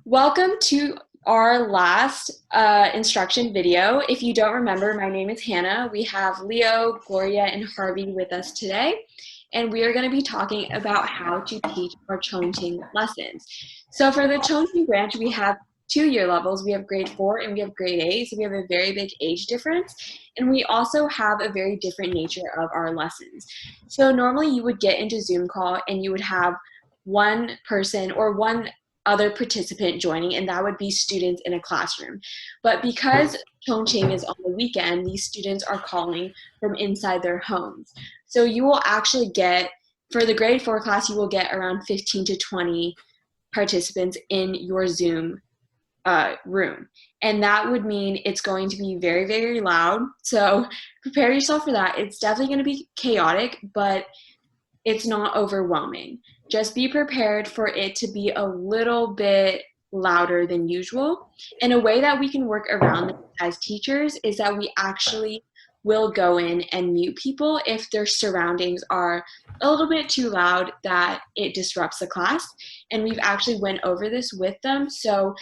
Welcome to our last instruction video. If you don't remember, my name is Hannah. We have Leo, Gloria, and Harvey with us today, and we are going to be talking about how to teach our Chongqing lessons. So for the Chongqing branch, we have 2 year levels. We have grade 4 and we have grade 8, so we have a very big age difference, and we also have a very different nature of our lessons. So normally you would get into Zoom call and you would have one person or one other participant joining, and that would be students in a classroom. But because Chongqing is on the weekend, these students are calling from inside their homes. So you will actually get, for the grade 4 class, you will get around 15 to 20 participants in your Zoom room. And that would mean it's going to be very, very loud. So prepare yourself for that. It's definitely going to be chaotic, but it's not overwhelming. Just be prepared for it to be a little bit louder than usual. And a way that we can work around this as teachers is that we actually will go in and mute people if their surroundings are a little bit too loud that it disrupts the class. And we've actually went over this with them, so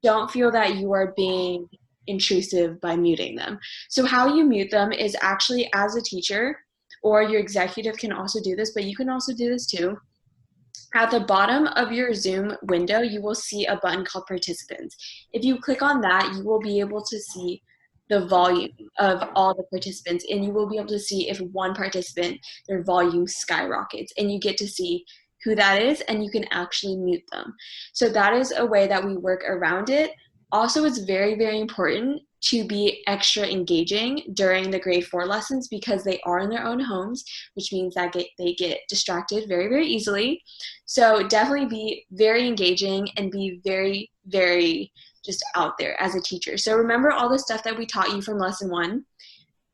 don't feel that you are being intrusive by muting them. So how you mute them is actually, as a teacher, or your executive can also do this, but you can also do this too. At the bottom of your Zoom window, you will see a button called Participants. If you click on that, you will be able to see the volume of all the participants, and you will be able to see if one participant, their volume skyrockets, and you get to see who that is, and you can actually mute them. So that is a way that we work around it. Also, it's very, very important to be extra engaging during the grade 4 lessons because they are in their own homes, which means that they get distracted very, very easily. So definitely be very engaging and be very, very just out there as a teacher. So remember all the stuff that we taught you from lesson 1,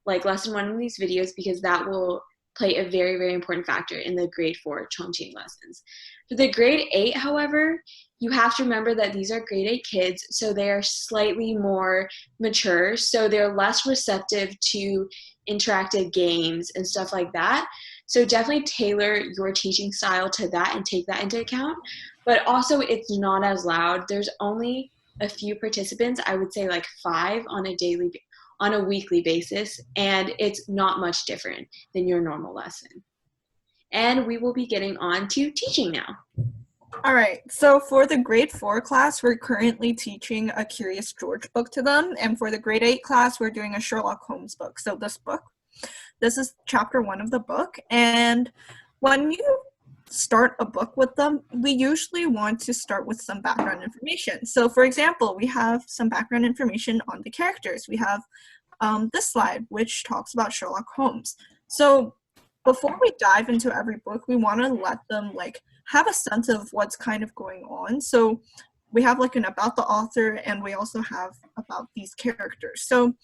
like lesson 1 in these videos, because that will play a very, very important factor in the grade 4 Chongqing lessons. For the grade 8, however, you have to remember that these are grade 8 kids, so they are slightly more mature, so they're less receptive to interactive games and stuff like that. So definitely tailor your teaching style to that and take that into account. But also, it's not as loud. There's only a few participants, I would say like 5 on a weekly basis, and it's not much different than your normal lesson. And we will be getting on to teaching now. All right, so for the grade 4 class, we're currently teaching a Curious George book to them, and for the grade 8 class, we're doing a Sherlock Holmes book. So this is chapter 1 of the book, and when you start a book with them, we usually want to start with some background information. So for example, we have some background information on the characters. We have this slide, which talks about Sherlock Holmes. So before we dive into every book, we want to let them have a sense of what's kind of going on. So we have an about the author, and we also have about these characters. So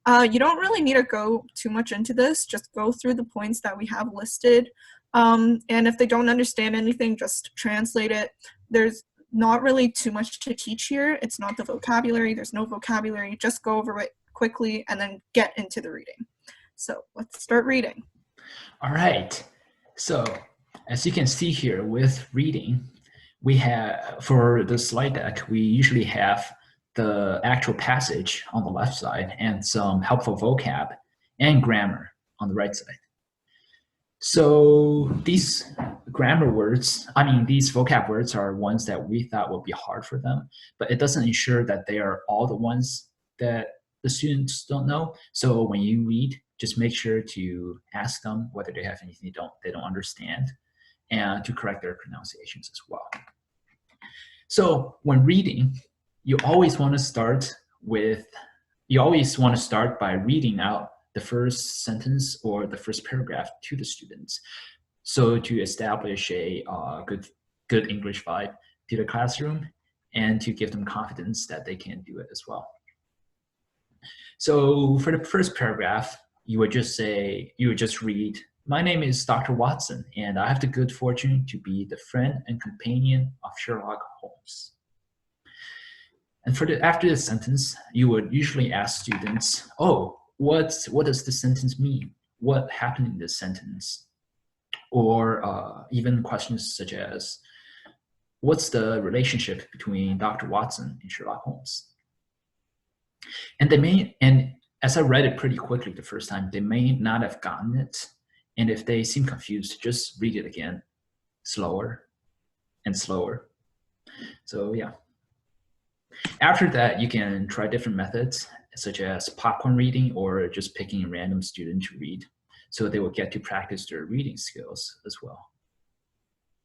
you don't really need to go too much into this. Just go through the points that we have listed. And if they don't understand anything, just translate it. There's not really too much to teach here. It's not the vocabulary. There's no vocabulary. Just go over it quickly and then get into the reading. So let's start reading. All right. So as you can see here with reading, we have, for the slide deck, we usually have the actual passage on the left side and some helpful vocab and grammar on the right side. So these grammar words, these vocab words are ones that we thought would be hard for them, but it doesn't ensure that they are all the ones that the students don't know. So when you read, just make sure to ask them whether they have anything they don't understand, and to correct their pronunciations as well. So when reading, you always want to start by reading out the first sentence or the first paragraph to the students, so to establish a good English vibe to the classroom and to give them confidence that they can do it as well. So for the first paragraph, you would just read, "My name is Dr. Watson, and I have the good fortune to be the friend and companion of Sherlock Holmes." And after the sentence, you would usually ask students, "Oh, what does this sentence mean? What happened in this sentence?" Or even questions such as, what's the relationship between Dr. Watson and Sherlock Holmes? And as I read it pretty quickly the first time, they may not have gotten it. And if they seem confused, just read it again, slower and slower. So yeah. After that, you can try different methods, such as popcorn reading or just picking a random student to read. So they will get to practice their reading skills as well.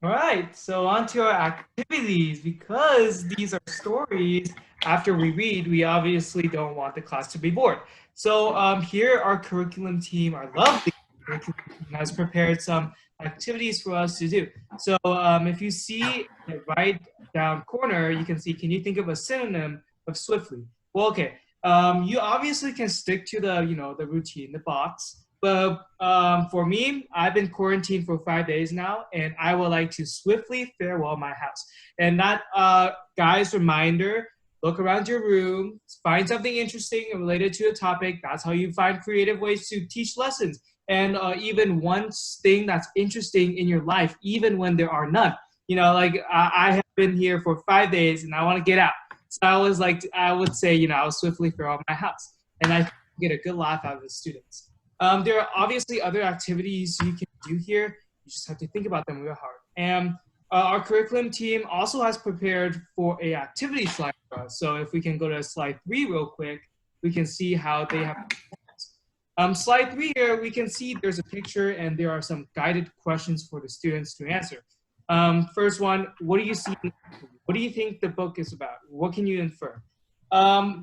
All right, so on to our activities. Because these are stories, after we read, we obviously don't want the class to be bored. So here our curriculum team, our lovely curriculum team, has prepared some activities for us to do. So if you see the right down corner, you can see, can you think of a synonym of swiftly? Well, okay, you obviously can stick to the, the routine, the box. But for me, I've been quarantined for 5 days now, and I would like to swiftly farewell my house. And that, guys, reminder, look around your room, find something interesting and related to a topic. That's how you find creative ways to teach lessons. And even one thing that's interesting in your life, even when there are none. Like I have been here for 5 days, and I want to get out. So I would say, I'll swiftly farewell my house. And I get a good laugh out of the students. There are obviously other activities you can do here. You just have to think about them real hard. And our curriculum team also has prepared for a activity slide for us. So if we can go to slide 3 real quick, we can see how they have. Slide 3 here, we can see there's a picture and there are some guided questions for the students to answer. First one, what do you see? What do you think the book is about? What can you infer?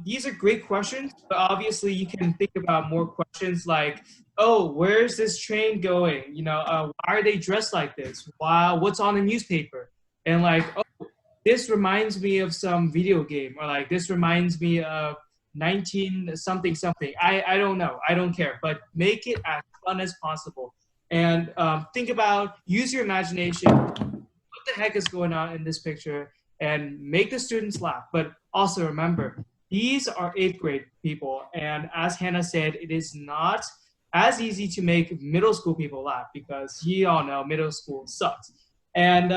These are great questions, but obviously you can think about more questions like, oh, where's this train going? Why are they dressed like this? Wow, what's on the newspaper? And like, oh, this reminds me of some video game, or like, this reminds me of 19 something something. I don't know, I don't care, but make it as fun as possible. And think about, use your imagination, what the heck is going on in this picture, and make the students laugh. But also remember, these are 8th grade people. And as Hannah said, it is not as easy to make middle school people laugh, because you all know middle school sucks. And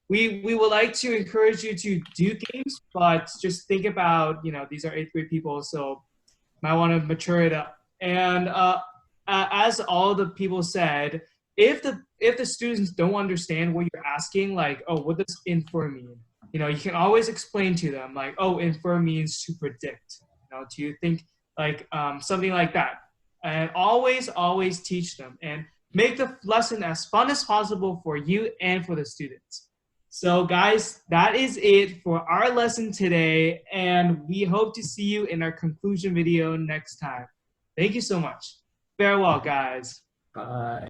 we would like to encourage you to do games, but just think about, these are 8th grade people, so might want to mature it up. And as all the people said, if the students don't understand what you're asking, like, oh, what does infer mean? You can always explain to them, like, oh, infer means to predict, to think, like something like that. And always teach them and make the lesson as fun as possible for you and for the students. So guys, that is it for our lesson today, and we hope to see you in our conclusion video next time. Thank you so much. Farewell, guys. Bye.